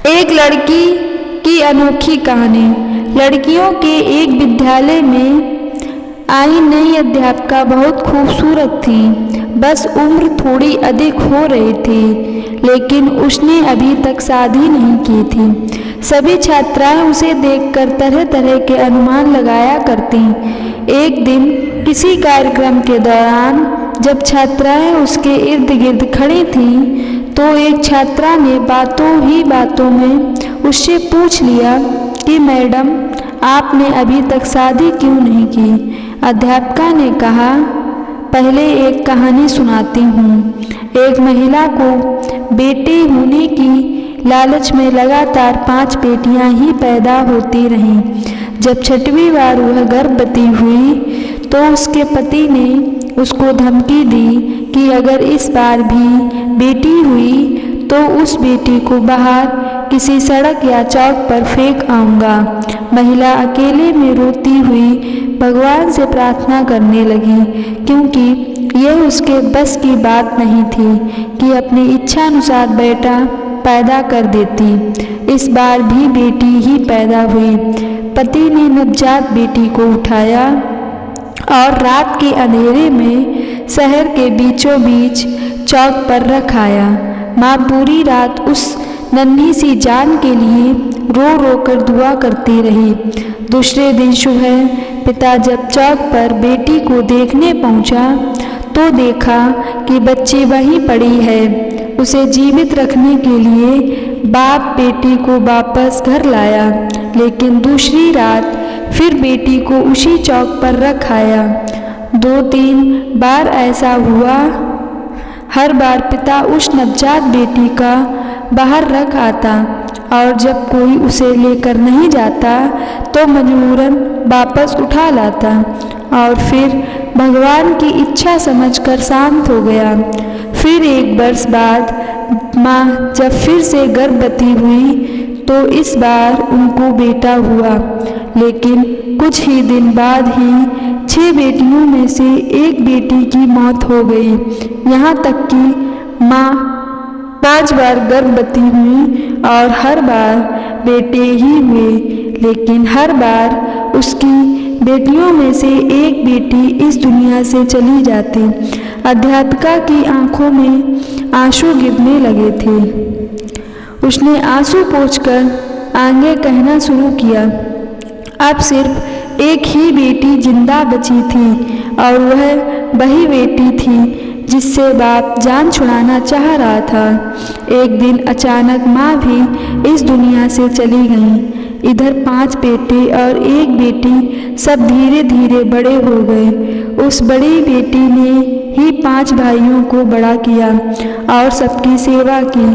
एक लड़की की अनोखी कहानी। लड़कियों के एक विद्यालय में आई नई अध्यापिका बहुत खूबसूरत थी। बस उम्र थोड़ी अधिक हो रही थी, लेकिन उसने अभी तक शादी नहीं की थी। सभी छात्राएं उसे देखकर तरह तरह के अनुमान लगाया करती। एक दिन किसी कार्यक्रम के दौरान जब छात्राएं उसके इर्द गिर्द खड़ी थीं, तो एक छात्रा ने बातों ही बातों में उससे पूछ लिया कि मैडम, आपने अभी तक शादी क्यों नहीं की? अध्यापिका ने कहा, पहले एक कहानी सुनाती हूँ। एक महिला को बेटे होने की लालच में लगातार 5 बेटियां ही पैदा होती रहीं। जब 6वीं बार वह गर्भवती हुई तो उसके पति ने उसको धमकी दी कि अगर इस बार भी बेटी हुई तो उस बेटी को बाहर किसी सड़क या चौक पर फेंक आऊँगा। महिला अकेले में रोती हुई भगवान से प्रार्थना करने लगी, क्योंकि यह उसके बस की बात नहीं थी कि अपनी इच्छानुसार बेटा पैदा कर देती। इस बार भी बेटी ही पैदा हुई। पति ने नवजात बेटी को उठाया और रात के अंधेरे में शहर के बीचों बीच चौक पर रखाया। माँ पूरी रात उस नन्ही सी जान के लिए रो रो कर दुआ करती रही। दूसरे दिन सुबह पिता जब चौक पर बेटी को देखने पहुँचा तो देखा कि बच्ची वहीं पड़ी है। उसे जीवित रखने के लिए बाप बेटी को वापस घर लाया, लेकिन दूसरी रात फिर बेटी को उसी चौक पर रखाया। 2-3 बार ऐसा हुआ। हर बार पिता उस नवजात बेटी का बाहर रख आता और जब कोई उसे लेकर नहीं जाता तो मजबूरन वापस उठा लाता और फिर भगवान की इच्छा समझकर शांत हो गया। फिर 1 वर्ष बाद माँ जब फिर से गर्भवती हुई तो इस बार उनको बेटा हुआ, लेकिन कुछ ही दिन बाद ही 6 बेटियों में से एक बेटी की मौत हो गई। यहाँ तक कि माँ 5 बार गर्भवती हुई और हर बार बेटे ही हुए, लेकिन हर बार उसकी बेटियों में से एक बेटी इस दुनिया से चली जाती। अध्यापिका की आंखों में आंसू गिरने लगे थे। उसने आंसू पोंछकर आगे कहना शुरू किया, अब सिर्फ एक ही बेटी जिंदा बची थी और वह वही बेटी थी जिससे बाप जान छुड़ाना चाह रहा था। एक दिन अचानक माँ भी इस दुनिया से चली गई। इधर 5 बेटे और एक बेटी सब धीरे धीरे बड़े हो गए। उस बड़ी बेटी ने ही 5 भाइयों को बड़ा किया और सबकी सेवा की।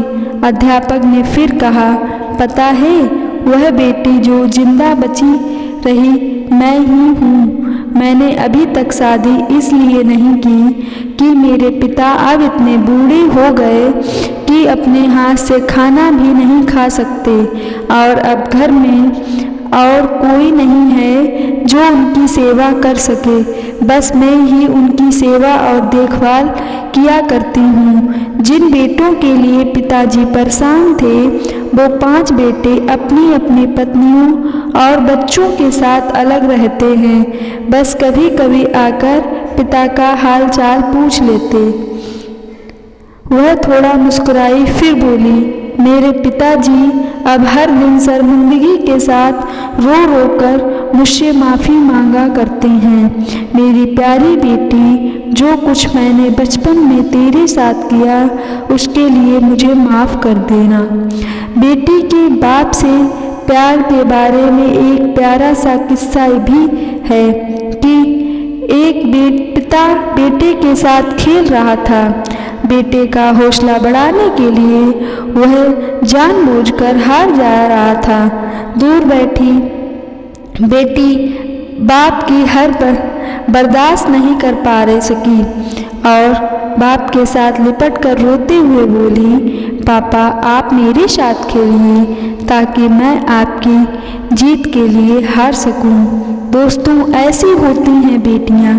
अध्यापक ने फिर कहा, पता है, वह बेटी जो जिंदा बची रही मैं ही हूँ। मैंने अभी तक शादी इसलिए नहीं की कि मेरे पिता अब इतने बूढ़े हो गए कि अपने हाथ से खाना भी नहीं खा सकते और अब घर में और कोई नहीं है जो उनकी सेवा कर सके। बस मैं ही उनकी सेवा और देखभाल किया करती हूँ। जिन बेटों के लिए पिताजी परेशान थे, वो 5 बेटे अपनी अपनी पत्नियों और बच्चों के साथ अलग रहते हैं। बस कभी कभी आकर पिता का हाल चाल पूछ लेते। वह थोड़ा मुस्कुराई, फिर बोली, मेरे पिताजी अब हर दिन शर्मिंदगी के साथ रो रो कर मुझसे माफ़ी मांगा करते हैं। मेरी प्यारी बेटी, जो कुछ मैंने बचपन में तेरे साथ किया उसके लिए मुझे माफ़ कर देना। बेटी के बाप से प्यार के बारे में एक प्यारा सा किस्सा भी है कि एक पिता बेटे के साथ खेल रहा था। बेटे का हौसला बढ़ाने के लिए वह जानबूझकर हार जा रहा था। दूर बैठी बेटी बाप की हर बर्दाश्त नहीं कर पा रही सकी और बाप के साथ लिपट कर रोते हुए बोली, पापा, आप मेरे साथ खेलिए ताकि मैं आपकी जीत के लिए हार सकूं। दोस्तों, ऐसी होती हैं बेटियां।